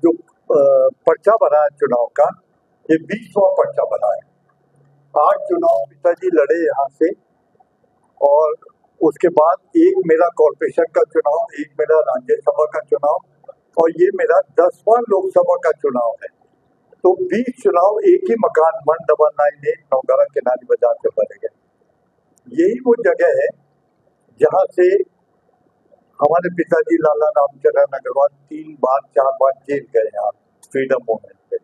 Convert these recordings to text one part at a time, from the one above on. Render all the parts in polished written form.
जो पर्चा भरा है चुनाव का, ये 20वां पर्चा भरा है। 8 चुनाव पिताजी लड़े यहाँ से, और उसके बाद एक मेरा कॉर्पोरेशन का चुनाव, एक मेरा राज्यसभा का चुनाव, और ये मेरा 10वां लोकसभा का चुनाव है। तो 20 चुनाव एक ही मकान मन डबल 98 नौगढ़ा किनारी बाजार से बने गए। यही वो जगह है जहाँ से हमारे पिताजी लाला रामचरण अग्रवाल 3 बार 4 बार जेल गए यहाँ फ्रीडम मूवमेंट पे,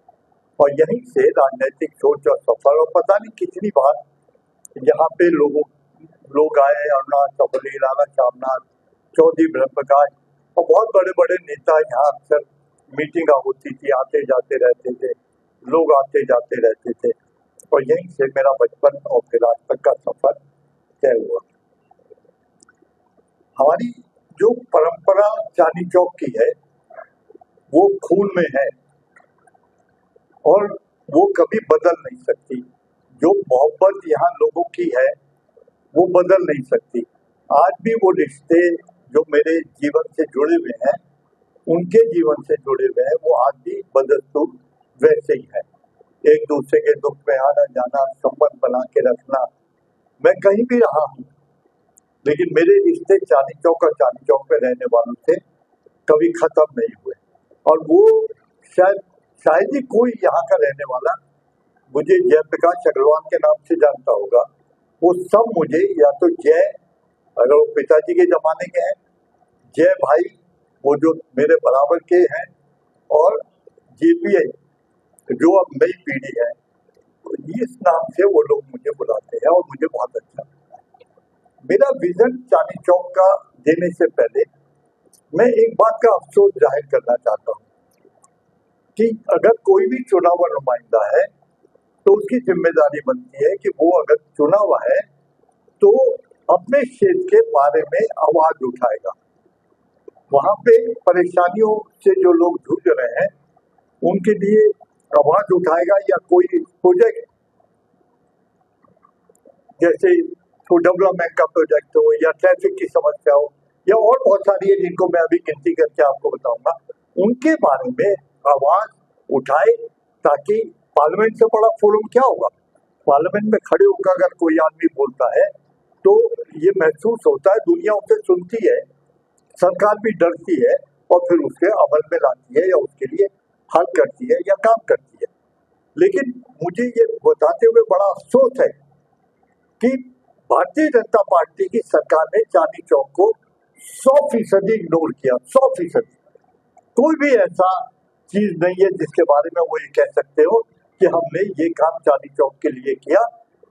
और यहीं से राजनीतिक सोच और सफल, और पता नहीं कितनी बार यहाँ पे लोग आए, अरुणा चौधरी, लाला श्यामनाथ, चौधरी ब्रह्मप्रकाश, और बहुत बड़े बड़े नेता यहाँ अक्सर मीटिंग होती थी, आते जाते रहते थे, लोग आते जाते रहते थे, और यहीं से मेरा बचपन और फिर आज तक का सफर तय हुआ। हमारी जो परंपरा चांदनी चौक की है वो खून में है, और वो कभी बदल नहीं सकती। जो मोहब्बत यहाँ लोगों की है वो बदल नहीं सकती। आज भी वो रिश्ते जो मेरे जीवन से जुड़े हुए हैं, उनके जीवन से जुड़े हुए हैं, वो आज भी बदस्तूर वैसे ही है। एक दूसरे के दुख में आना जाना, संबंध बना के रखना। मैं कहीं भी रहा हूँ, लेकिन मेरे रिश्ते चांदनी चौक और चांदनी चौक में रहने वालों से कभी खत्म नहीं हुए। और वो शायद ही कोई यहाँ का रहने वाला मुझे जयप्रकाश अग्रवाल के नाम से जानता होगा। वो सब मुझे या तो जय, अगर वो पिताजी के जमाने के हैं, जय भाई वो जो मेरे बराबर के हैं, और जेपीआई जो अब नई पीढ़ी है, इस नाम से वो लोग मुझे बुलाते हैं, और मुझे बहुत अच्छा लगता है। मेरा विजन चांदनी चौक का देने से पहले मैं एक बात का अफसोस जाहिर करना चाहता हूँ कि अगर कोई भी चुना हुआ नुमाइंदा है तो उसकी जिम्मेदारी बनती है कि वो अगर चुना हुआ है तो अपने क्षेत्र के बारे में आवाज उठाएगा। वहां पे परेशानियों से जो लोग जूझ रहे हैं उनके लिए आवाज उठाएगा, या कोई प्रोजेक्ट जैसे तो डेवलपमेंट का प्रोजेक्ट हो, या ट्रैफिक की समस्या हो, या और बहुत सारी है जिनको मैं अभी गिनती करके आपको बताऊंगा, उनके बारे में आवाज उठाए, ताकि पार्लियामेंट से बड़ा फोरम क्या होगा। पार्लियामेंट में खड़े होकर अगर कोई आदमी बोलता है तो ये महसूस होता है दुनिया उसे सुनती है, सरकार भी डरती है, और फिर उसके अमल में लाती है, या उसके लिए हल करती है, या काम करती है। लेकिन मुझे ये बताते हुए बड़ा अफसोस है कि भारतीय जनता पार्टी की सरकार ने चांदनी चौक को 100% इग्नोर किया। 100%। कोई भी ऐसा चीज नहीं है जिसके बारे में वो ये कह सकते हो कि हमने ये काम चांदनी चौक के लिए किया,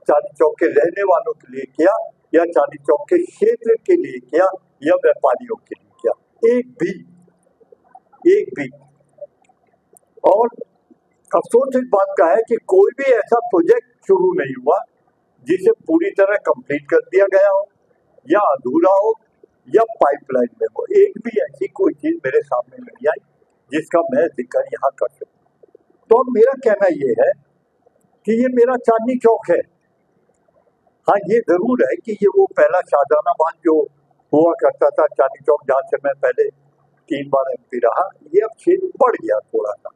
चांदनी चौक के रहने वालों के लिए किया, या चांदनी चौक के क्षेत्र के लिए किया, या व्यापारियों के लिए किया। एक भी। और अफसोस इस बात का है कि कोई भी ऐसा प्रोजेक्ट शुरू नहीं हुआ जिसे पूरी तरह कंप्लीट कर दिया गया हो, या अधूरा हो, या पाइपलाइन में हो। एक भी ऐसी कोई चीज मेरे सामने नहीं आई जिसका मैं जिक्र यहाँ कर सकूं। तो मेरा कहना ये है कि ये मेरा चांदनी चौक है। हाँ, ये जरूर है कि ये वो पहला शाहजहानाबाद जो हुआ करता था चांदनी चौक, जहाँ से मैं पहले 3 बार MP रहा, ये अब क्षेत्र बढ़ गया थोड़ा सा।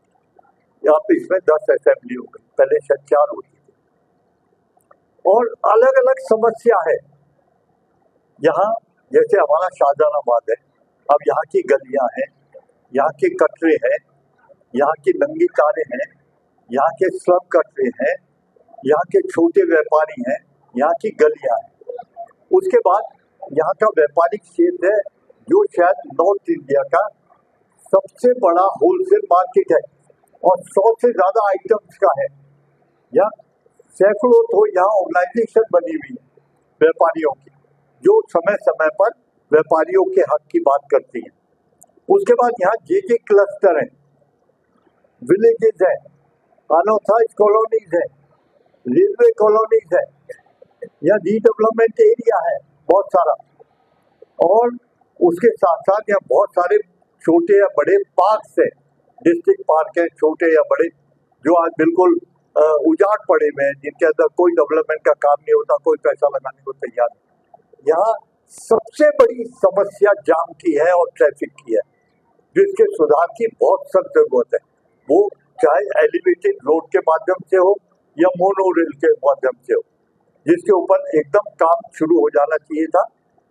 यहाँ पे इसमें 10 असेंबली हो गई, पहले शायद 4 होती थी, और अलग अलग समस्या है यहाँ। जैसे हमारा शाहजहानाबाद है, अब यहाँ की गलियां हैं, यहाँ के कटरे हैं, यहाँ की नंगी कारें हैं, यहाँ के स्लम कटरे हैं, यहाँ के छोटे व्यापारी हैं, यहाँ की गलियां हैं। उसके बाद यहाँ का व्यापारिक क्षेत्र है जो शायद नॉर्थ इंडिया का सबसे बड़ा होलसेल मार्केट है, और 100 से ज्यादा आइटम्स का है। या सैकड़ों तो यहाँ ऑर्गेनाइजेशन बनी हुई है व्यापारियों की, जो समय समय पर व्यापारियों के हक की बात करती है। उसके बाद यहाँ जे क्लस्टर हैं, विलेजेस हैं, अनऑथराइज्ड कॉलोनीज है, रेलवे कॉलोनीज है, या रीडेवलपमेंट एरिया है बहुत सारा, और उसके साथ साथ यहाँ बहुत सारे छोटे या बड़े पार्क्स है, डिस्ट्रिक्ट पार्क है, छोटे या बड़े, जो आज बिल्कुल उजाड़ पड़े हुए हैं, जिनके अंदर कोई डेवलपमेंट का काम नहीं होता, कोई पैसा लगाने को तैयार नहीं। यहाँ सबसे बड़ी समस्या जाम की है और ट्रैफिक की है, जिसके सुधार की बहुत सख्त जरूरत है। वो चाहे एलिवेटेड रोड के माध्यम से हो या मोनो रेल के माध्यम से हो, जिसके ऊपर एकदम काम शुरू हो जाना चाहिए था।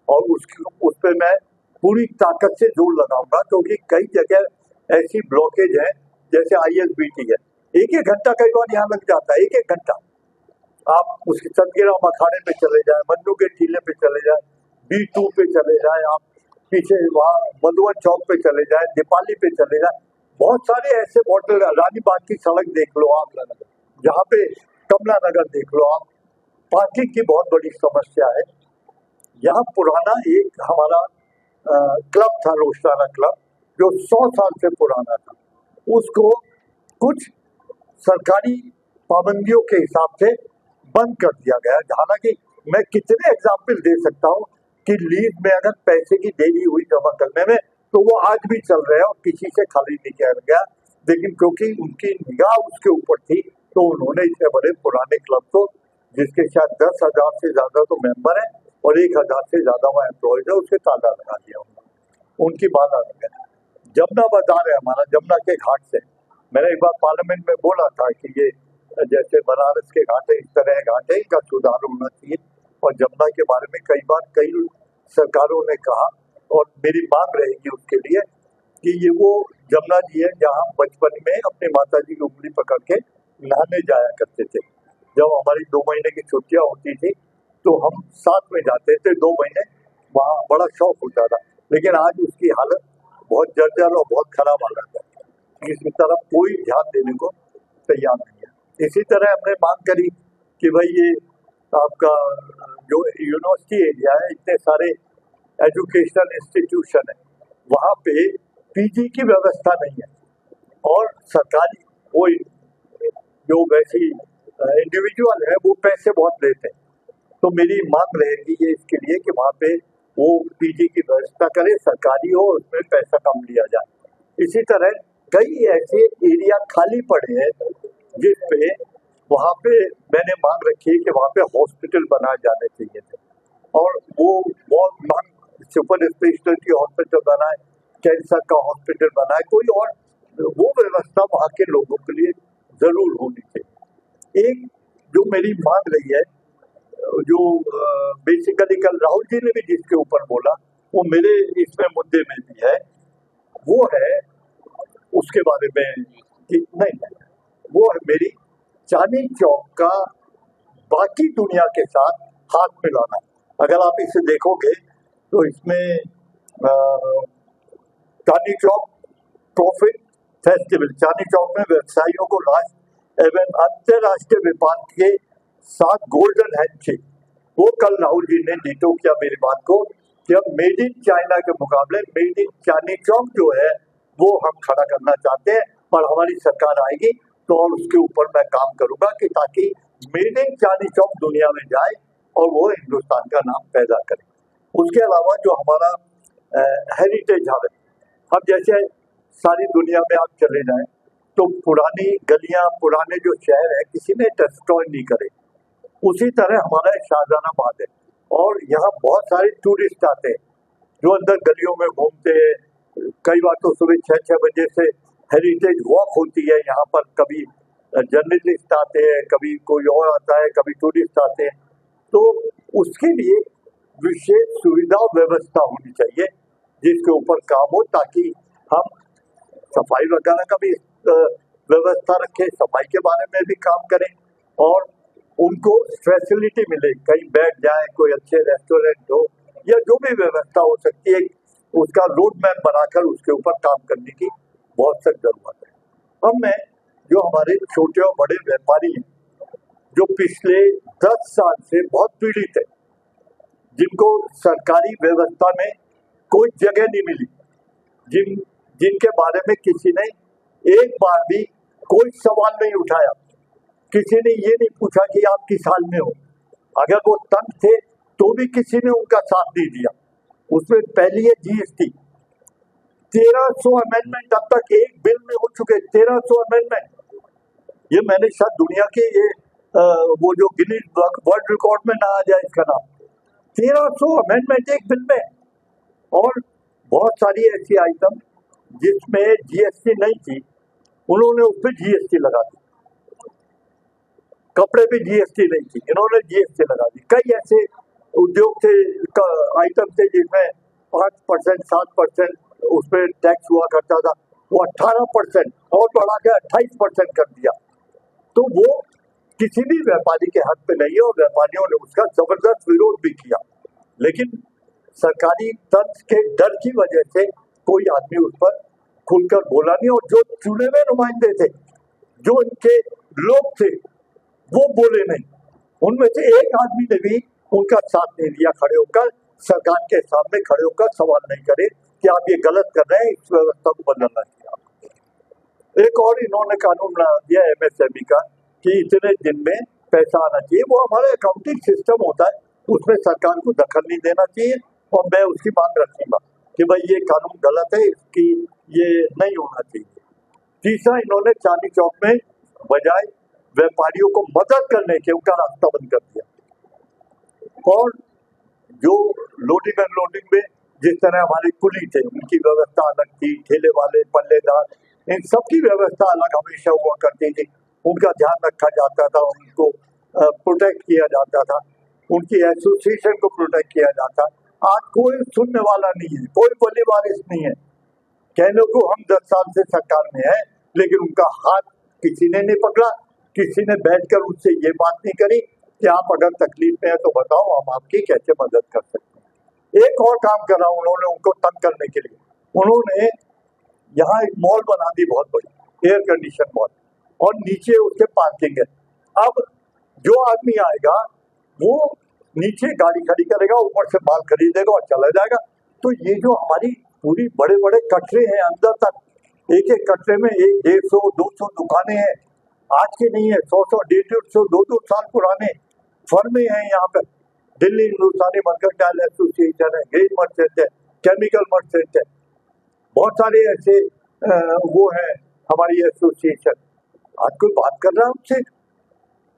और उस पर मैं पूरी ताकत से जोर लगाऊंगा, क्योंकि कई जगह ऐसी ब्लॉकेज है, जैसे ISBT है, एक घंटा कई बार यहाँ लग जाता है, एक घंटा। आप उसके सतगिरा मखाने पे चले जाए, मन्नू के टीले पे चले जाए, B2 पे चले जाए, आप पीछे वहाँ मधुवन चौक पे चले जाए, दीपाली पे चले जाए, बहुत सारे ऐसे मॉडल, रानी बाग की सड़क देख लो आप, जहाँ पे कमला नगर देख लो आप, पार्किंग की बहुत बड़ी समस्या है। यहाँ पुराना एक हमारा क्लब था, रोस्टाना क्लब, जो 100 साल से पुराना था, उसको कुछ सरकारी पाबंदियों के हिसाब से बंद कर दिया गया। हालांकि मैं कितने एग्जाम्पल दे सकता हूँ कि लीज में अगर पैसे की देरी हुई जमा करने में, तो वो आज भी चल रहे हैं और किसी से खाली नहीं किया गया। लेकिन क्योंकि उनकी निगाह उसके ऊपर थी, तो उन्होंने इतने बड़े पुराने क्लब को, जिसके शायद 10,000 से ज्यादा तो मेंबर है और 1,000 से ज्यादा वहाँ एम्प्लॉयज है, उसके ताला लगा दिया उनकी बात आ गई। जमुना बाजार है हमारा, जमुना के घाट से, मैंने एक बार पार्लियामेंट में बोला था कि ये जैसे बनारस के घाट है, इस तरह घाट है, इनका सुधार होना चाहिए। और जमुना के बारे में कई बार कई सरकारों ने कहा, और मेरी मांग रहेगी उसके लिए कि ये वो जमुना जी है जहाँ बचपन में अपने माता जी की उंगली पकड़ के नहाने जाया करते थे। जब हमारी 2 महीने की छुट्टियां होती थी तो हम साथ में जाते थे 2 महीने, वहाँ बड़ा शौक होता था। लेकिन आज उसकी हालत बहुत जर्जर और बहुत खराब हालत है, इसकी तरफ कोई ध्यान देने को तैयार नहीं है। इसी तरह हमने मांग करी कि भाई ये आपका जो यूनिवर्सिटी एरिया है, इतने सारे एजुकेशनल इंस्टीट्यूशन है, वहाँ पे PG की व्यवस्था नहीं है, और सरकारी वो जो वैसी इंडिविजुअल है वो पैसे बहुत लेते हैं। तो मेरी मांग रहेगी ये इसके लिए कि वहाँ पे वो PG की व्यवस्था करे, सरकारी हो, उसमें पैसा कम लिया जाए। इसी तरह कई ऐसे एरिया खाली पड़े हैं जिस पे वहाँ पे मैंने मांग रखी है कि वहाँ पे हॉस्पिटल बनाए जाने चाहिए थे, और वो बहुत मांग, सुपर स्पेशलिटी हॉस्पिटल बनाए, कैंसर का हॉस्पिटल बनाए, कोई और वो व्यवस्था वहाँ के लोगों के लिए जरूर होनी चाहिए। एक जो मेरी मांग रही है, जो बेसिकली कल राहुल जी ने भी जिसके ऊपर बोला, वो मेरे इसमें मुद्दे में भी है, वो है उसके बारे में कि नहीं, वो है मेरी चांदनी चौक का बाकी दुनिया के साथ हाथ मिलाना। अगर आप इसे देखोगे तो इसमें चांदनी चौक प्रॉफिट फेस्टिवल, चांदनी चौक में व्यवसायियों को राष्ट्र एवं अंतरराष्ट्रीय व्यापार के साथ गोल्डन हैंडशेक, वो कल राहुल जी ने डिटो किया मेरी बात को कि अब मेड इन चाइना के मुकाबले मेड इन चांदनी चौक जो है वो हम खड़ा करना चाहते हैं, और हमारी सरकार आएगी तो और उसके ऊपर मैं काम करूंगा कि ताकि मेड इन चांदनी चौक दुनिया में जाए और वो हिंदुस्तान का नाम पैदा करे। उसके अलावा जो हमारा हेरिटेज हब है, अब जैसे सारी दुनिया में आप चले जाएं तो पुरानी गलियां, पुराने जो शहर है किसी ने डिस्ट्रॉय नहीं करे, उसी तरह हमारा शाहजहानाबाद है, और यहाँ बहुत सारे टूरिस्ट आते हैं जो अंदर गलियों में घूमते हैं। कई बार तो सुबह 6 बजे से हेरिटेज वॉक होती है यहाँ पर, कभी जर्नलिस्ट आते हैं, कभी कोई और आता है, कभी टूरिस्ट आते हैं, तो उसके लिए विशेष सुविधा व्यवस्था होनी चाहिए जिसके ऊपर काम हो, ताकि हम सफाई वगैरह का भी व्यवस्था रखें, सफाई के बारे में भी काम करें और उनको फैसिलिटी मिले, कहीं बैठ जाए, कोई अच्छे रेस्टोरेंट हो या जो भी व्यवस्था हो सकती है, उसका रोड मैप बनाकर उसके ऊपर काम करने की बहुत सख्त जरूरत है। अब मैं जो हमारे छोटे और बड़े व्यापारी हैं जो पिछले 10 साल से बहुत पीड़ित है, जिनको सरकारी व्यवस्था में कोई जगह नहीं मिली, जिनके बारे में किसी ने एक बार भी कोई सवाल नहीं उठाया, किसी ने ये नहीं पूछा कि आप किस हाल में हो, अगर वो तंग थे तो भी किसी ने उनका साथ नहीं दिया। उसमें पहली है GST, 1300 अमेंडमेंट अब तक एक बिल में हो चुके, 1300 अमेंडमेंट। ये मैंने शायद दुनिया के ये वो जो गिनीज वर्ल्ड रिकॉर्ड में ना आ जाए इसका नाम, 1300 अमेंडमेंट एक बिल में। और बहुत सारी ऐसी आइटम जिसमें जीएसटी नहीं थी, उन्होंने उस पर जीएसटी लगा दी। कपड़े पे जीएसटी नहीं थी, इन्होंने जीएसटी लगा दी। कई ऐसे उद्योग थे, आइटम थे जिसमें 5%, 7% उस पर टैक्स हुआ करता था, वो 18% और बढ़ा के 28% कर दिया। तो वो किसी भी व्यापारी के हक पे नहीं है और व्यापारियों ने उसका जबरदस्त विरोध भी किया, लेकिन सरकारी तंत्र के डर की वजह से कोई आदमी उस पर खुलकर बोला नहीं। और जो चुने हुए नुमाइंदे थे, जो इनके लोग थे, वो बोले नहीं। उनमें से एक आदमी ने भी उनका साथ नहीं दिया, खड़े होकर सरकार के सामने खड़े होकर सवाल नहीं करे कि आप ये गलत कर रहे हैं, इस व्यवस्था को बदलना चाहिए। एक और इन्होंने कानून बना दिया एमएसएमई का कि इतने दिन में पैसा आना चाहिए। वो हमारे अकाउंटिंग सिस्टम होता है, उसमें सरकार को दखल नहीं देना चाहिए और मैं उसकी मांग रखूंगा कि भाई ये कानून गलत है, इसकी ये नहीं होना चाहिए। तीसरा, इन्होंने चांदनी चौक में बजाय व्यापारियों को मदद करने के उनका रास्ता बंद कर दिया। और जो लोडिंग अनलोडिंग में जिस तरह हमारे कुली थे, उनकी व्यवस्था अलग थी, ठेले वाले, पल्लेदार, इन सबकी व्यवस्था अलग हमेशा हुआ करती थी। उनका ध्यान रखा जाता था, उनको प्रोटेक्ट किया जाता था, उनकी एसोसिएशन को प्रोटेक्ट किया जाता। आज कोई सुनने वाला नहीं है, कोई बली वारिस नहीं है। कहने को हम 10 साल से सरकार में है, लेकिन उनका हाथ किसी ने नहीं पकड़ा, किसी ने बैठकर उनसे ये बात नहीं करी कि आप अगर तकलीफ में है तो बताओ, हम आपकी कैसे मदद कर सकते हैं। एक और काम करा उन्होंने उनको तंग करने के लिए, उन्होंने यहाँ एक मॉल बना दी, बहुत बड़ी एयर कंडीशन मॉल, और नीचे उसके पार्किंग है। अब जो आदमी आएगा वो नीचे गाड़ी खड़ी करेगा, ऊपर से माल खरीदेगा और चला जाएगा। तो ये जो हमारी पूरी बड़े बड़े कटरे हैं, अंदर तक एक एक कटरे में 100, 150, 200 दुकानें हैं, आज के नहीं है, 100, 150, 200 साल पुराने फर्में हैं यहाँ पे। दिल्ली हिंदुस्तानी मर्केंटाइल एसोसिएशन है, गेज मर्चेंट है, केमिकल मर्चेंट है, बहुत सारे ऐसे वो है हमारी एसोसिएशन। आज कोई बात कर रहा है उनसे?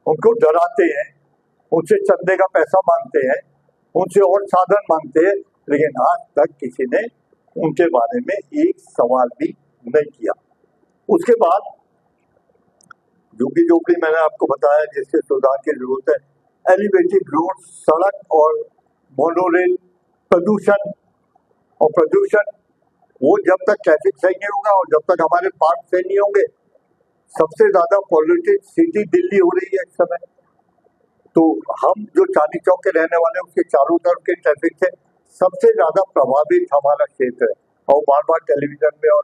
उनको डराते हैं, उनसे चंदे का पैसा मांगते हैं, उनसे और साधन मांगते हैं, लेकिन आज तक किसी ने उनके बारे में एक सवाल भी नहीं किया। उसके बाद झुग्गी झोपड़ी मैंने आपको बताया जिससे सुधार की जरूरत है। एलिवेटेड रोड, सड़क और मोनोरेल, प्रदूषण वो जब तक ट्रैफिक सही नहीं होगा और जब तक हमारे पार्क सही नहीं होंगे। सबसे ज्यादा पॉल्यूटेड सिटी दिल्ली हो रही है इस समय। तो हम जो चांदनी चौक के रहने वाले हैं, उसके चारों तरफ के ट्रैफिक से सबसे ज्यादा प्रभावित हमारा क्षेत्र है। और बार बार टेलीविजन में और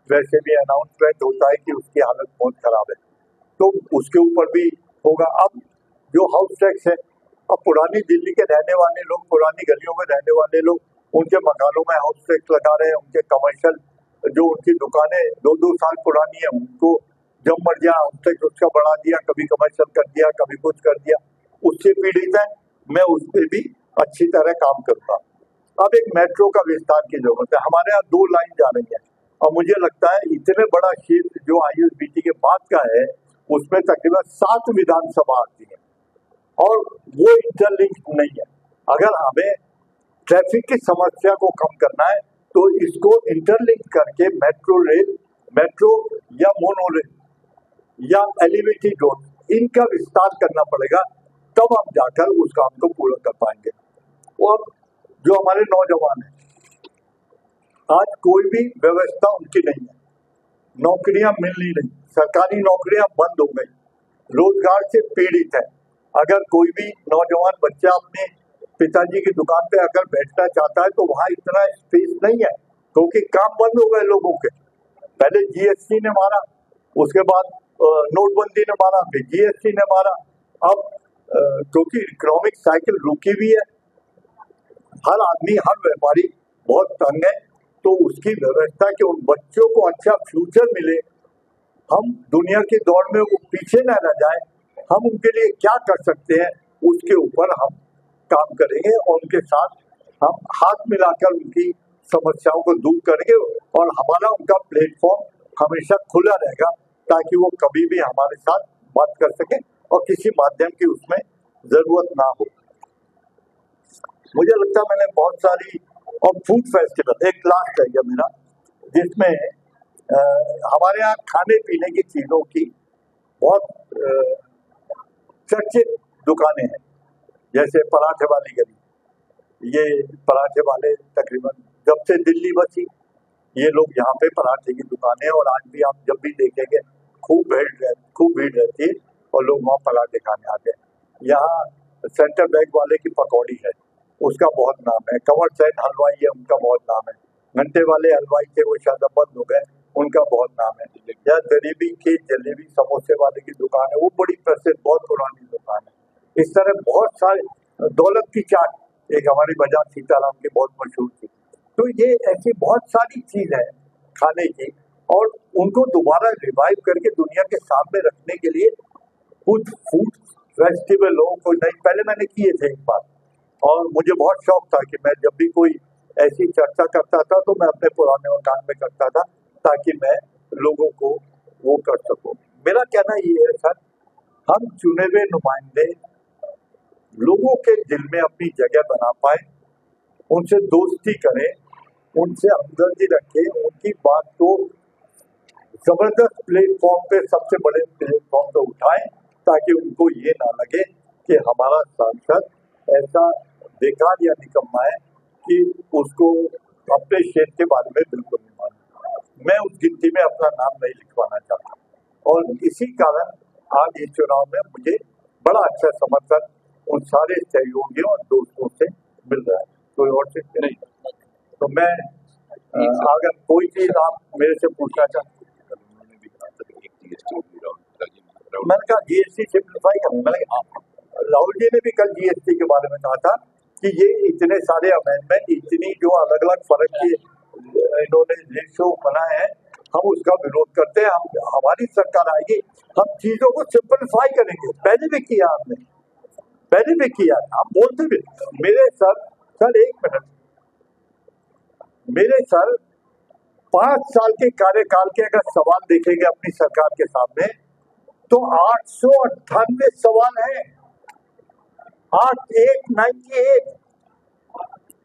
वैसे भी अनाउंसमेंट होता है कि उसकी हालत बहुत खराब है, तो उसके ऊपर भी होगा। अब जो हाउस टैक्स है, अब पुरानी दिल्ली के रहने वाले लोग, पुरानी गलियों में रहने वाले लोग, उनके मकानों में हाउस टैक्स लगा रहे हैं। उनके कमर्शियल जो उनकी दुकानें 2-2 साल पुरानी है, उनको जब मर्जी हाउस टैक्स उसका बढ़ा दिया, कभी कमर्शियल कर दिया, कभी कुछ कर दिया। उससे पीड़ित है, मैं उस पर भी अच्छी तरह काम करता। अब एक मेट्रो का विस्तार की जरूरत है। हमारे यहाँ 2 लाइन जा रही है और मुझे लगता है इतने बड़ा क्षेत्र जो आईएसबीटी के बाद का है, उसमें तकरीबन 7 विधानसभा आती है और वो इंटरलिंक नहीं है। अगर हमें ट्रैफिक की समस्या को कम करना है तो इसको इंटरलिंक करके मेट्रो या मोनोरेल या एलिवेटेड रोड, इनका विस्तार करना पड़ेगा, तब हम जाकर उस काम को पूरा कर पाएंगे। और जो हमारे नौजवान हैं, आज कोई भी व्यवस्था उनकी नहीं है, नौकरियां मिलनी नहीं, सरकारी नौकरियां बंद हो गई, रोजगार से पीड़ित है। अगर कोई भी नौजवान बच्चा अपने पिताजी की दुकान पे अगर बैठना चाहता है तो वहां इतना स्पेस नहीं है, क्योंकि काम बंद हो गए लोगों के। पहले जीएसटी ने मारा, उसके बाद नोटबंदी ने मारा, फिर जीएसटी ने मारा। अब क्योंकि इकोनॉमिक साइकिल रुकी हुई है, हर आदमी, हर व्यापारी बहुत तंग है, तो उसकी व्यवस्था कि उन बच्चों को अच्छा फ्यूचर मिले, हम दुनिया की दौड़ में वो पीछे न रह जाए, हम उनके लिए क्या कर सकते हैं उसके ऊपर हम काम करेंगे और उनके साथ हम हाथ मिलाकर उनकी समस्याओं को दूर करेंगे। और हमारा उनका प्लेटफॉर्म हमेशा खुला रहेगा ताकि वो कभी भी हमारे साथ बात कर सके और किसी माध्यम की उसमें जरूरत ना हो। मुझे लगता है मैंने बहुत सारी, और फूड फेस्टिवल एक लास्ट है मेरा, जिसमें हमारे यहाँ खाने पीने की चीजों की बहुत चर्चित दुकानें हैं, जैसे पराठे वाली गली। ये पराठे वाले तकरीबन जब से दिल्ली बसी ये लोग यहाँ पे पराठे की दुकानें, और आज भी आप जब भी देखेंगे खूब भीड़ रहती है और लोग वहाँ पराठे खाने आते हैं। यहाँ सेंटर बैंक वाले की पकौड़ी है, उसका बहुत नाम है। कंवर सैन हलवाई है, उनका बहुत नाम है। घंटे वाले हलवाई थे, वो शायद बंद हो गए, उनका बहुत नाम है। या जलेबी की जलेबी समोसे वाले की दुकान है, वो बड़ी प्रसिद्ध बहुत पुरानी दुकान है। इस तरह बहुत सारे दौलत की चाट एक हमारी बाजार सीताराम की बहुत मशहूर थी। तो ये ऐसी बहुत सारी चीज है खाने की, और उनको दोबारा रिवाइव करके दुनिया के सामने रखने के लिए कुछ फूड फेस्टिवल हो, कोई नहीं, पहले मैंने किए थे एक बार, और मुझे बहुत शौक था कि मैं जब भी कोई ऐसी चर्चा करता था तो मैं अपने पुराने मकान में करता था, ताकि मैं लोगों को वो कर सकूं। मेरा कहना ये है सर, हम चुने हुए नुमाइंदे लोगों के दिल में अपनी जगह बना पाए, उनसे दोस्ती करें, उनसे हमदर्दी रखें, उनकी बात को जबरदस्त प्लेटफॉर्म पे, सबसे बड़े प्लेटफॉर्म पे उठाएं, ताकि उनको ये ना लगे कि हमारा सांसद ऐसा बेकार या निकम्मा है कि उसको अपने क्षेत्र के बारे में बिल्कुल नहीं मालूम। मैं उस गिनती में अपना नाम नहीं लिखवाना चाहता, और इसी कारण आज इस चुनाव में मुझे बड़ा अच्छा समर्थन उन सारे सहयोगियों और दोस्तों से मिल रहा है। कोई और चीज नहीं, तो मैं अगर कोई चीज आप मेरे से पूछना चाहते, मैंने कहा जीएसटी सिंप्लीफाई करना। मैंने कहा राहुल जी ने भी कल जीएसटी के बारे में कहा था कि ये इतने सारे अमेंडमेंट, इतनी जो अलग अलग फर्क के इन्होंने रेशो बनाए हैं, हम उसका विरोध करते हैं। हम हमारी सरकार आएगी, हम चीजों को सिंप्लीफाई करेंगे। पहले भी किया हमने, पहले भी किया, हम बोलते भी। मेरे सर एक मिनट, मेरे सर 5 साल के कार्यकाल के अगर सवाल देखेंगे अपनी सरकार के सामने, तो 898 सवाल हैं। 898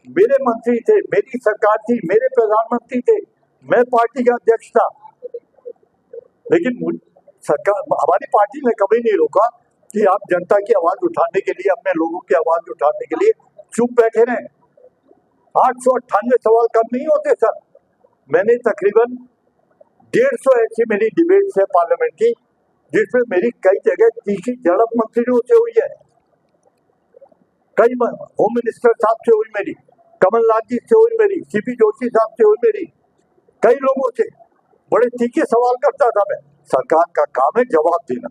मेरे मंत्री थे, मेरी सरकार थी, मेरे प्रधानमंत्री थे, मैं पार्टी का अध्यक्ष था, लेकिन सरकार, हमारी पार्टी ने कभी नहीं रोका कि आप जनता की आवाज उठाने के लिए, अपने लोगों की आवाज उठाने के लिए चुप बैठे रहें। 898 सवाल कम नहीं होते सर। मैंने तकरीबन 150 ऐसी मेरी डिबेट्स है पार्लियामेंट की, जिसमें मेरी कई जगह तीखी झड़प मंत्रियों से हुई है, कई होम मिनिस्टर साहब से हुई मेरी, कमलनाथ जी से हुई मेरी, सीपी जोशी साहब से हुई मेरी, कई लोगों से बड़े तीखे सवाल करता था मैं। सरकार का काम है जवाब देना।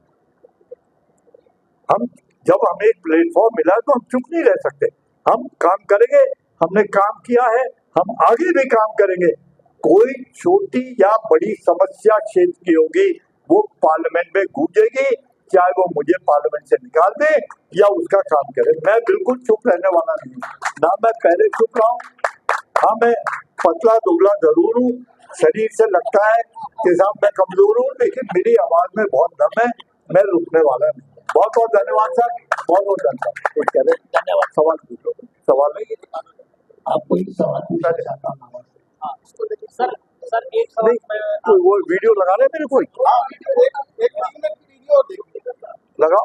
हम जब हमें एक प्लेटफॉर्म मिला तो हम चुप नहीं रह सकते, हम काम करेंगे। हमने काम किया है, हम आगे भी काम करेंगे। कोई छोटी या बड़ी समस्या क्षेत्र की होगी, वो पार्लियामेंट में गूंजेगी, चाहे वो मुझे पार्लियामेंट से निकाल दे या उसका काम करे। मैं बिल्कुल चुप रहने वाला नहीं, ना मैं पहले चुप रहा हूँ। हाँ, मैं पतला दुबला जरूर हूँ, शरीर से लगता है कि साहब मैं कमजोर हूँ, लेकिन मेरी आवाज में बहुत दम है, मैं रुकने वाला नहीं। बहुत बहुत धन्यवाद सर, बहुत बहुत धन्यवाद। कुछ कह रहे? धन्यवाद। सवाल पूछो, सवाल है आपको ही सवाल पूछना चाहता हूँ। सर एक सवाल वो वीडियो लगा रहे मेरे कोई, एक वीडियो लगाओ।